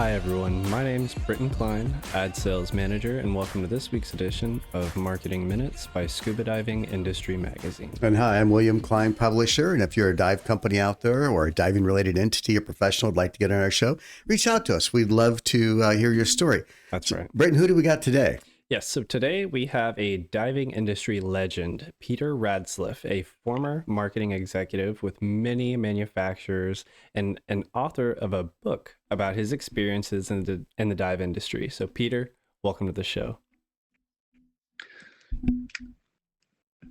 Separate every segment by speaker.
Speaker 1: Hi everyone, my name's Britton Klein, Ad Sales Manager, and welcome to this week's edition of Marketing Minutes by Scuba Diving Industry Magazine.
Speaker 2: And hi, I'm William Klein, publisher. And if you're a dive company out there or a diving related entity or professional would like to get on our show, reach out to us. We'd love to hear your story.
Speaker 1: That's right.
Speaker 2: Britton, who do we got today?
Speaker 1: Yes, so today we have a diving industry legend, Peter Radsliff, a former marketing executive with many manufacturers and an author of a book about his experiences in the dive industry. So Peter, welcome to the show.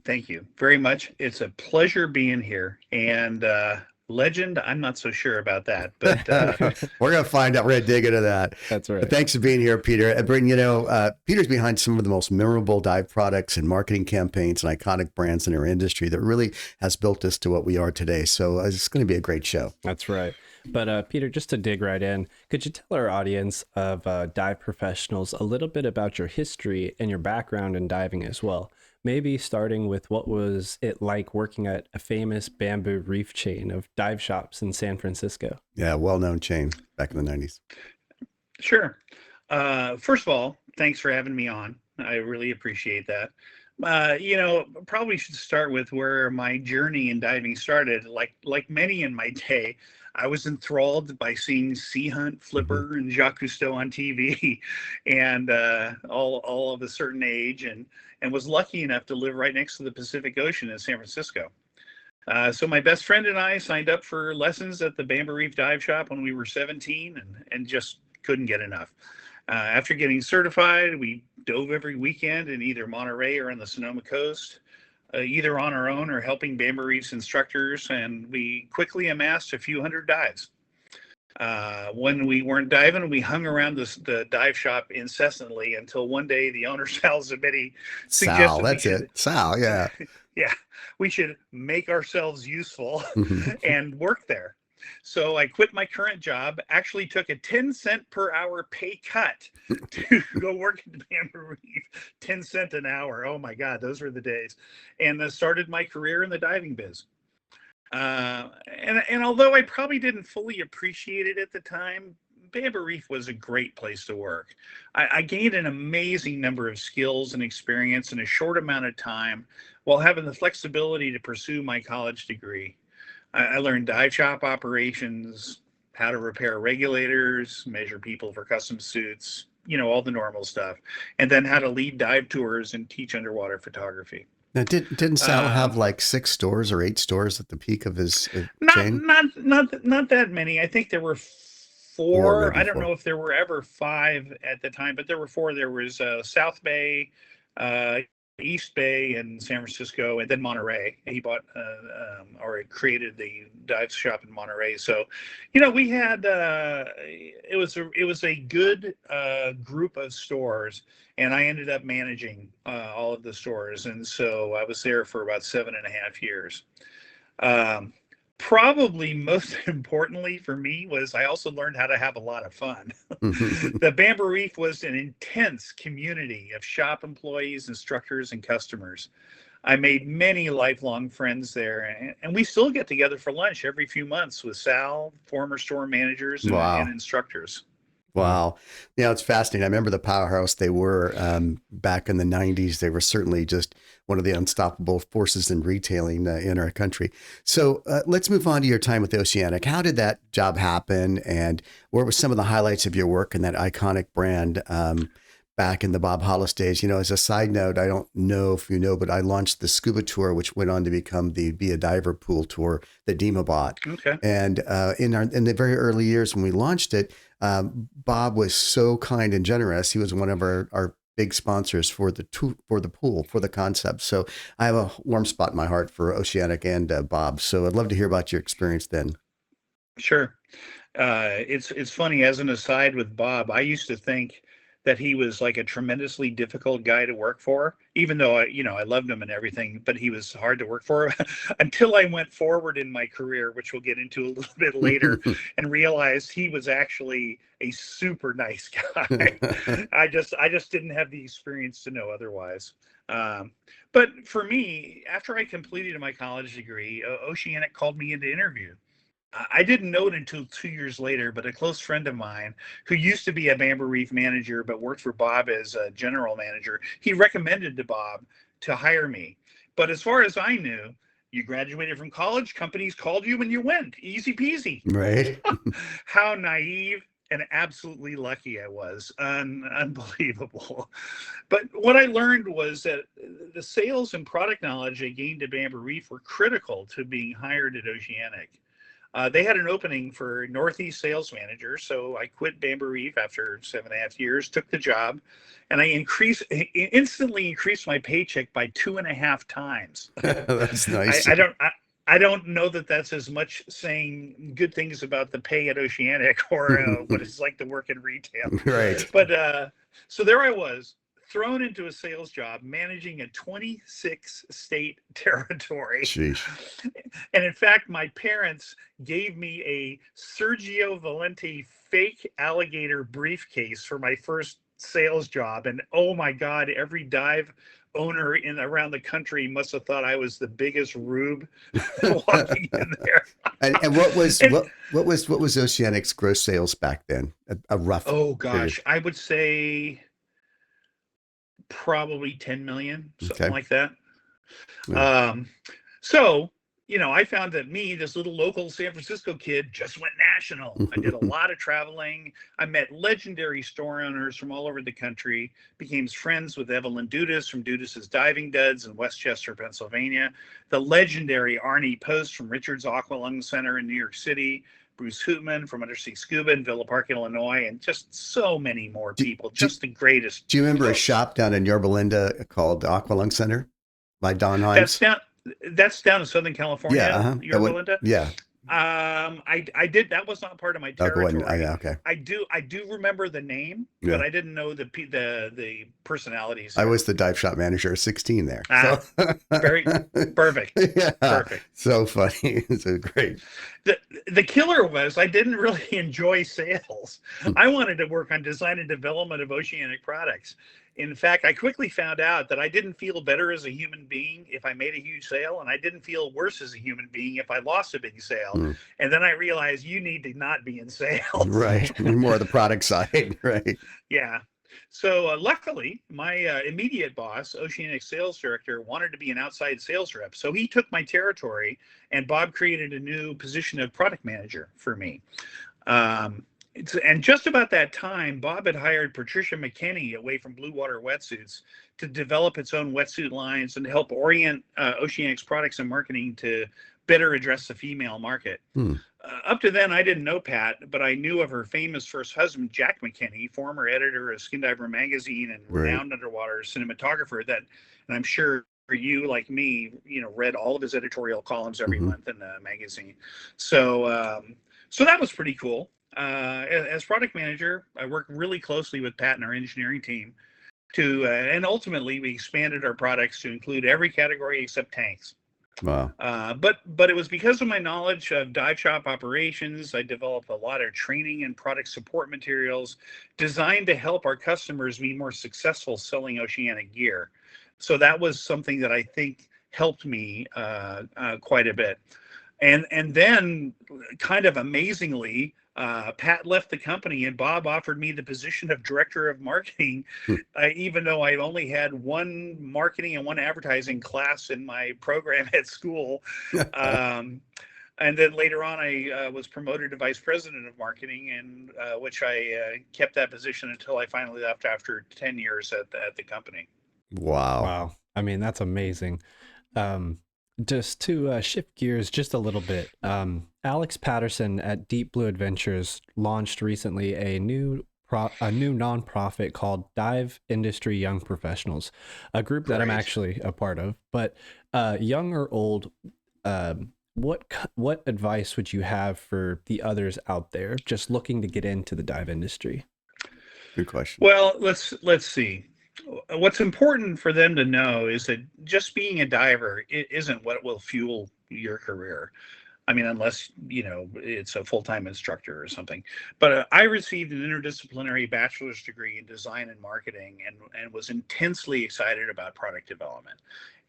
Speaker 3: Thank you very much. It's a pleasure being here. And legend, I'm not so sure about that, but
Speaker 2: we're going to find out. We're going to dig into that.
Speaker 1: That's right.
Speaker 2: But thanks for being here, Peter. And Britton, Peter's behind some of the most memorable dive products and marketing campaigns and iconic brands in our industry that really has built us to what we are today. So it's going to be a great show.
Speaker 1: That's right. But Peter, just to dig right in, could you tell our audience of dive professionals a little bit about your history and your background in diving as well? Maybe starting with what was it like working at a famous Bamboo Reef chain of dive shops in San Francisco?
Speaker 2: Yeah, well-known chain back in the 90s.
Speaker 3: Sure. First of all, thanks for having me on. I really appreciate that. Probably should start with where my journey in diving started. Like many in my day, I was enthralled by seeing Sea Hunt, Flipper, and Jacques Cousteau on TV, and all of a certain age, and was lucky enough to live right next to the Pacific Ocean in San Francisco. So my best friend and I signed up for lessons at the Bamboo Reef dive shop when we were 17, and just couldn't get enough. After getting certified, we dove every weekend in either Monterey or on the Sonoma Coast, either on our own or helping Bamboo Reef's instructors, and we quickly amassed a few hundred dives. When we weren't diving, we hung around the dive shop incessantly until one day the owner, Sal Zabidi, suggested
Speaker 2: Sal, yeah.
Speaker 3: Yeah, we should make ourselves useful and work there. So I quit my current job, actually took a 10-cent per hour pay cut to go work at the Bamboo Reef, 10 cents an hour. Oh my God, those were the days. And started my career in the diving biz. And although I probably didn't fully appreciate it at the time, Bamboo Reef was a great place to work. I gained an amazing number of skills and experience in a short amount of time while having the flexibility to pursue my college degree. I learned dive shop operations, how to repair regulators, measure people for custom suits, all the normal stuff, and then how to lead dive tours and teach underwater photography.
Speaker 2: Now, didn't Sal have like 6 stores or 8 stores at the peak of his chain?
Speaker 3: Not that many. I think there were 4. I don't
Speaker 2: 4.
Speaker 3: know if there were ever 5 at the time, but there were 4. There was South Bay, East Bay, and San Francisco, and then Monterey. He bought or created the dive shop in Monterey. So, we had it was a good group of stores, and I ended up managing all of the stores, and so I was there for about 7.5 years. Probably most importantly for me was I also learned how to have a lot of fun. The Bamboo Reef was an intense community of shop employees, instructors, and customers. I made many lifelong friends there, and we still get together for lunch every few months with Sal, former store managers, and instructors.
Speaker 2: Wow. Yeah, it's fascinating. I remember the powerhouse they were back in the 90s. They were certainly just one of the unstoppable forces in retailing in our country. So let's move on to your time with Oceanic. How did that job happen? And what were some of the highlights of your work in that iconic brand back in the Bob Hollis days? As a side note, I don't know if you know, but I launched the Scuba Tour, which went on to become the Be a Diver Pool Tour that Dima bought.
Speaker 3: Okay.
Speaker 2: And in the very early years when we launched it, Bob was so kind and generous. He was one of our big sponsors for the pool, for the concept. So I have a warm spot in my heart for Oceanic and Bob. So I'd love to hear about your experience then.
Speaker 3: Sure. It's funny, as an aside with Bob, I used to think that he was like a tremendously difficult guy to work for, even though I loved him and everything, but he was hard to work for until I went forward in my career, which we'll get into a little bit later, and realized he was actually a super nice guy. I just didn't have the experience to know otherwise. But for me, after I completed my college degree, Oceanic called me in to interview. I didn't know it until 2 years later, but a close friend of mine who used to be a Bamboo Reef manager but worked for Bob as a general manager, he recommended to Bob to hire me. But as far as I knew, you graduated from college, companies called you and you went. Easy peasy.
Speaker 2: Right.
Speaker 3: How naive and absolutely lucky I was. Unbelievable. But what I learned was that the sales and product knowledge I gained at Bamboo Reef were critical to being hired at Oceanic. They had an opening for Northeast sales manager, so I quit Bamboo Reef after 7.5 years, took the job, and instantly increased my paycheck by 2.5 times.
Speaker 2: That's
Speaker 3: I,
Speaker 2: nice.
Speaker 3: I don't I, I don't know that that's as much saying good things about the pay at Oceanic or what it's like to work in retail.
Speaker 2: Right.
Speaker 3: But so there I was, thrown into a sales job managing a 26 state territory.
Speaker 2: Sheesh.
Speaker 3: And in fact, my parents gave me a Sergio Valenti fake alligator briefcase for my first sales job. And oh my God, every dive owner in around the country must have thought I was the biggest rube walking in there.
Speaker 2: And what was
Speaker 3: And
Speaker 2: what was Oceanic's gross sales back then? A rough
Speaker 3: oh
Speaker 2: period.
Speaker 3: gosh, I would say probably 10 million, something
Speaker 2: Okay.
Speaker 3: like that.
Speaker 2: Yeah.
Speaker 3: Um, so, I found that this little local San Francisco kid, just went national. I did a lot of traveling. I met legendary store owners from all over the country, became friends with Evelyn Dudas from Dudas's Diving Duds in Westchester, Pennsylvania, the legendary Arnie Post from Richard's Aqualung Center in New York City, Bruce Hootman from Undersea Scuba in Villa Park, Illinois, and just so many more
Speaker 2: Do,
Speaker 3: people,
Speaker 2: do,
Speaker 3: just the greatest
Speaker 2: do you remember a
Speaker 3: folks.
Speaker 2: shop down in Yorba Linda called Aqualung Center by Don
Speaker 3: That's
Speaker 2: Himes?
Speaker 3: down. That's down in Southern
Speaker 2: Yeah.
Speaker 3: California,
Speaker 2: Uh-huh.
Speaker 3: Yorba Linda.
Speaker 2: Yeah.
Speaker 3: I did. That was not part of my
Speaker 2: I'll go ahead and,
Speaker 3: territory.
Speaker 2: yeah. Okay.
Speaker 3: I do remember the name, but
Speaker 2: Yeah.
Speaker 3: I didn't know the personalities
Speaker 2: I
Speaker 3: there.
Speaker 2: was the dive shop manager at 16 there.
Speaker 3: Ah,
Speaker 2: So
Speaker 3: very perfect.
Speaker 2: yeah.
Speaker 3: Perfect.
Speaker 2: So funny. So great.
Speaker 3: The killer was I didn't really enjoy sales. I wanted to work on design and development of oceanic products. In fact, I quickly found out that I didn't feel better as a human being if I made a huge sale, and I didn't feel worse as a human being if I lost a big sale.
Speaker 2: Mm.
Speaker 3: And then I realized you need to not be in sales.
Speaker 2: Right. More of the product side. Right.
Speaker 3: Yeah. So luckily, my immediate boss, Oceanic sales director, wanted to be an outside sales rep. So he took my territory, and Bob created a new position of product manager for me. And just about that time, Bob had hired Patricia McKinney away from Blue Water Wetsuits to develop its own wetsuit lines and help orient Oceanic's products and marketing to better address the female market.
Speaker 2: Hmm.
Speaker 3: Up to then, I didn't know Pat, but I knew of her famous first husband, Jack McKinney, former editor of Skin Diver Magazine and
Speaker 2: Right.
Speaker 3: renowned underwater cinematographer. And I'm sure you, like me, read all of his editorial columns every
Speaker 2: Mhm.
Speaker 3: month in the magazine. So, so that was pretty cool. As product manager, I worked really closely with Pat and our engineering team and ultimately we expanded our products to include every category except tanks.
Speaker 2: Wow.
Speaker 3: But it was because of my knowledge of dive shop operations. I developed a lot of training and product support materials designed to help our customers be more successful selling oceanic gear. So that was something that I think helped me quite a bit. And then, kind of amazingly, Pat left the company, and Bob offered me the position of director of marketing, even though I only had one marketing and one advertising class in my program at school. And then later on, I was promoted to vice president of marketing, and which I kept that position until I finally left after 10 years at the company.
Speaker 2: Wow.
Speaker 1: Wow. I mean, that's amazing. Um, just to shift gears just a little bit, Alex Patterson at Deep Blue Adventures launched recently a new nonprofit called Dive Industry Young Professionals, a group that I'm
Speaker 3: Great.
Speaker 1: actually a part of. But young or old, what advice would you have for the others out there just looking to get into the dive industry?
Speaker 2: Good question.
Speaker 3: Well, let's see. What's important for them to know is that just being a diver isn't what will fuel your career. I mean, unless it's a full-time instructor or something. But I received an interdisciplinary bachelor's degree in design and marketing, and was intensely excited about product development.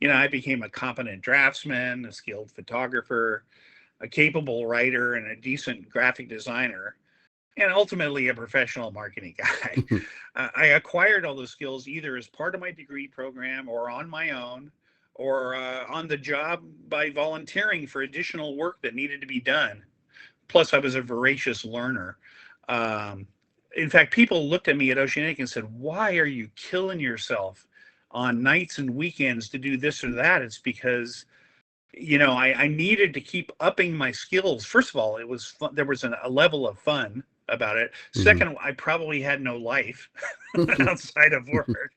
Speaker 3: I became a competent draftsman, a skilled photographer, a capable writer, and a decent graphic designer, and ultimately a professional marketing guy. I acquired all those skills either as part of my degree program or on my own, or on the job by volunteering for additional work that needed to be done. Plus, I was a voracious learner. Um, in fact, people looked at me at Oceanic and said, "Why are you killing yourself on nights and weekends to do this or that?" It's because, I needed to keep upping my skills. First of all, it was fun. There was a level of fun about it.
Speaker 2: Mhm.
Speaker 3: Second, I probably had no life outside of work.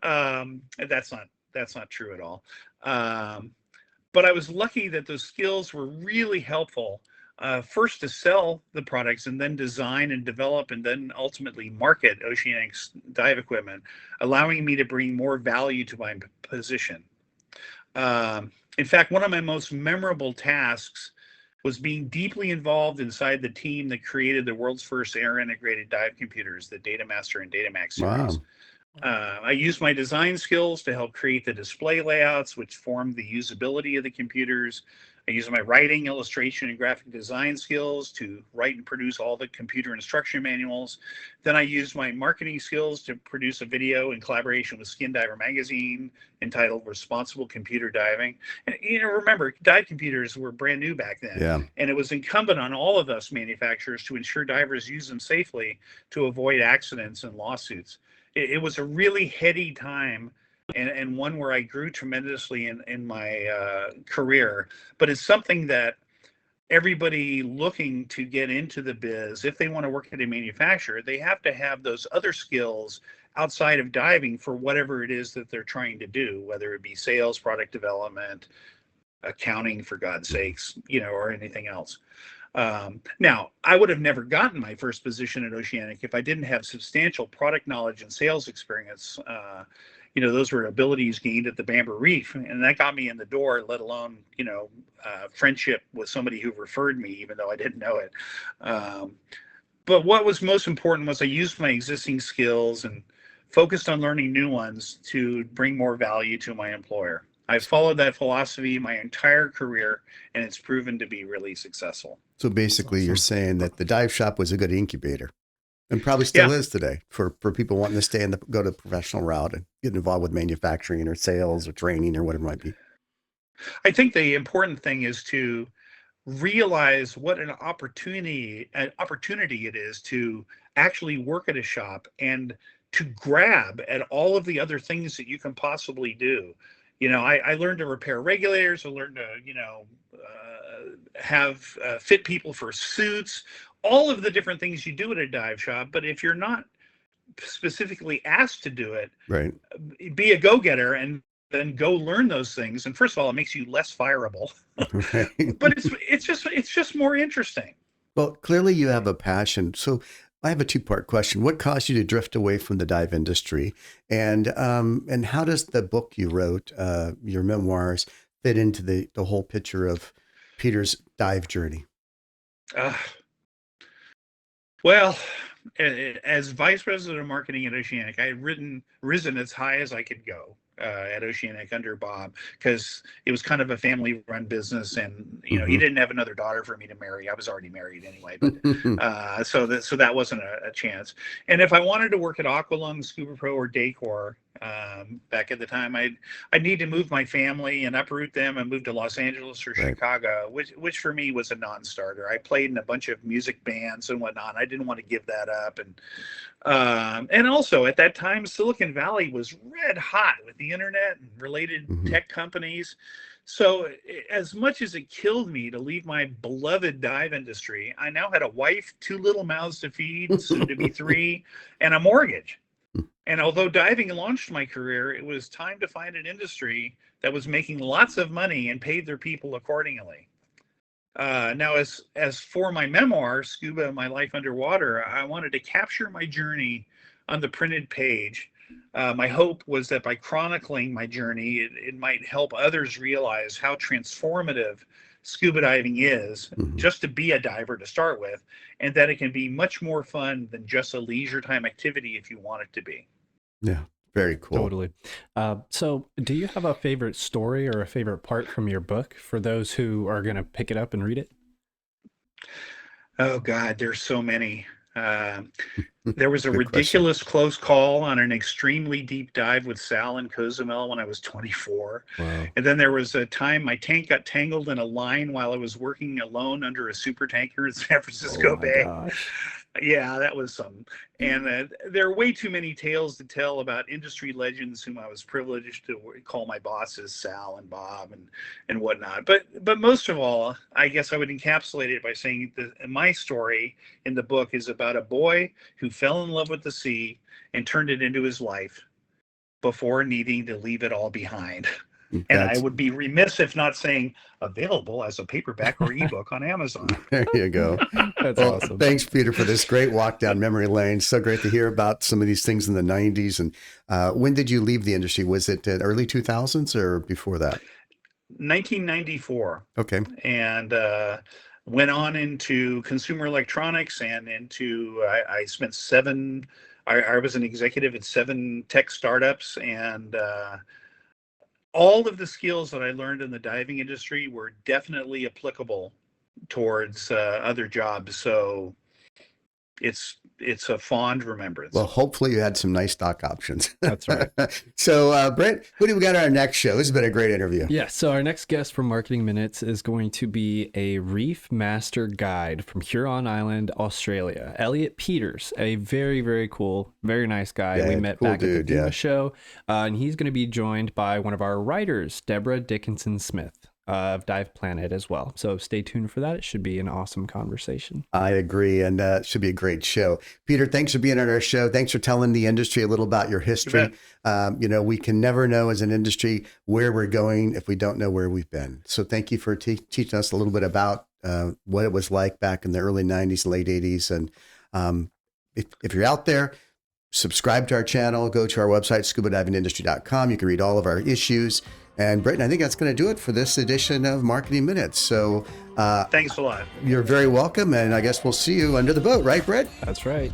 Speaker 3: That's not true at all. Um, but I was lucky that those skills were really helpful. First to sell the products, and then design and develop, and then ultimately market Oceanic's dive equipment, allowing me to bring more value to my position. In fact, one of my most memorable tasks was being deeply involved inside the team that created the world's first air integrated dive computers, the Datamaster and Datamax series.
Speaker 2: Wow.
Speaker 3: I used my design skills to help create the display layouts, which formed the usability of the computers. I used my writing, illustration, and graphic design skills to write and produce all the computer instruction manuals. Then I used my marketing skills to produce a video in collaboration with Skin Diver Magazine entitled Responsible Computer Diving. And, remember, dive computers were brand new back then.
Speaker 2: Yeah.
Speaker 3: And it was incumbent on all of us manufacturers to ensure divers use them safely to avoid accidents and lawsuits. It was a really heady time, and one where I grew tremendously in my career. But it's something that everybody looking to get into the biz, if they want to work at a manufacturer, they have to have those other skills outside of diving for whatever it is that they're trying to do, whether it be sales, product development, accounting, for God's sakes, or anything else. Now, I would have never gotten my first position at Oceanic if I didn't have substantial product knowledge and sales experience. Those were abilities gained at the Bamboo Reef, and that got me in the door, let alone, friendship with somebody who referred me, even though I didn't know it. But what was most important was I used my existing skills and focused on learning new ones to bring more value to my employer. I've followed that philosophy my entire career, and it's proven to be really successful.
Speaker 2: So basically, you're saying that the dive shop was a good incubator, and probably still
Speaker 3: Yeah.
Speaker 2: is today for people wanting to stay and go the professional route and get involved with manufacturing or sales or training or whatever it might be.
Speaker 3: I think the important thing is to realize what an opportunity it is to actually work at a shop, and to grab at all of the other things that you can possibly do. I learned to repair regulators. I learned to, have fit people for suits, all of the different things you do at a dive shop. But if you're not specifically asked to do it,
Speaker 2: Right.
Speaker 3: be a go-getter and then go learn those things. And first of all, it makes you less fireable,
Speaker 2: Right.
Speaker 3: but it's just more interesting.
Speaker 2: Well, clearly you have a passion. So I have a two-part question. What caused you to drift away from the dive industry? And how does the book you wrote, your memoirs, fit into the whole picture of Peter's dive journey?
Speaker 3: Uh, well, as vice president of marketing at Oceanic, I had risen as high as I could go at Oceanic under Bob, because it was kind of a family-run business, and he didn't have another daughter for me to marry. I was already married anyway, but so that wasn't a chance. And if I wanted to work at Aqualung, Scuba Pro, or Decor, back at the time, I'd need to move my family and uproot them and move to Los Angeles or
Speaker 2: Right.
Speaker 3: Chicago, which for me was a non-starter. I played in a bunch of music bands and whatnot. I didn't want to give that up, and also at that time, Silicon Valley was red hot with the internet and related tech companies. So as much as it killed me to leave my beloved dive industry, I now had a wife, two little mouths to feed, soon to be three, and a mortgage. And although diving launched my career, it was time to find an industry that was making lots of money and paid their people accordingly. Now, as for my memoir, Scuba: My Life Underwater, I wanted to capture my journey on the printed page. My hope was that by chronicling my journey, it might help others realize how transformative scuba diving is, just to be a diver to start with, and that it can be much more fun than just a leisure time activity if you want it to be.
Speaker 2: Yeah. Very cool.
Speaker 1: Totally. So, do you have a favorite story or a favorite part from your book for those who are going to pick it up and read it?
Speaker 3: Oh God, there's so many. There was a
Speaker 2: Good question.
Speaker 3: ridiculous close call on an extremely deep dive with Sal and Cozumel when I was 24.
Speaker 1: Wow.
Speaker 3: And then there was a time my tank got tangled in a line while I was working alone under a super tanker in San
Speaker 1: Oh
Speaker 3: Francisco
Speaker 1: my
Speaker 3: Bay.
Speaker 1: gosh.
Speaker 3: Yeah, that was something. And there are way too many tales to tell about industry legends whom I was privileged to call my bosses, Sal and Bob and whatnot. But most of all, I guess I would encapsulate it by saying that my story in the book is about a boy who fell in love with the sea and turned it into his life before needing to leave it all behind. And I
Speaker 2: That's
Speaker 3: would be remiss if not saying available as a paperback or ebook on Amazon.
Speaker 2: There you go.
Speaker 1: That's
Speaker 2: Well,
Speaker 1: awesome.
Speaker 2: thanks, Peter, for this great walk down memory lane. So great to hear about some of these things in the 90s. And when did you leave the industry? Was it early 2000s or before that?
Speaker 3: 1994.
Speaker 2: Okay.
Speaker 3: And went on into consumer electronics and into, I spent I was an executive at 7 tech startups, and all of the skills that I learned in the diving industry were definitely applicable towards other jobs. So it's a fond remembrance.
Speaker 2: Well, hopefully you had some nice stock options.
Speaker 1: That's right.
Speaker 2: So, Brent, who do we got on our next show? This has been a great interview.
Speaker 1: Yeah, so our next guest for Marketing Minutes is going to be a reef master guide from Huron Island, Australia. Elliot Peters, a very, very cool, very nice guy.
Speaker 2: Yeah,
Speaker 1: we met
Speaker 2: cool
Speaker 1: back at the
Speaker 2: dude,
Speaker 1: Duma
Speaker 2: yeah.
Speaker 1: show, and he's going to be joined by one of our writers, Deborah Dickinson Smith of Dive Planet as well. So stay tuned for that. It should be an awesome conversation.
Speaker 2: I agree, and it should be a great show. Peter, thanks for being on our show. Thanks for telling the industry a little about your history. We can never know as an industry where we're going if we don't know where we've been. So thank you for teaching us a little bit about what it was like back in the early 90s, late 80s. And if you're out there, subscribe to our channel, go to our website, scubadivingindustry.com. You can read all of our issues. And Britton, I think that's going to do it for this edition of Marketing Minutes. So
Speaker 3: Thanks a lot.
Speaker 2: you're very welcome. And I guess we'll see you under the boat, right, Brett?
Speaker 1: That's right.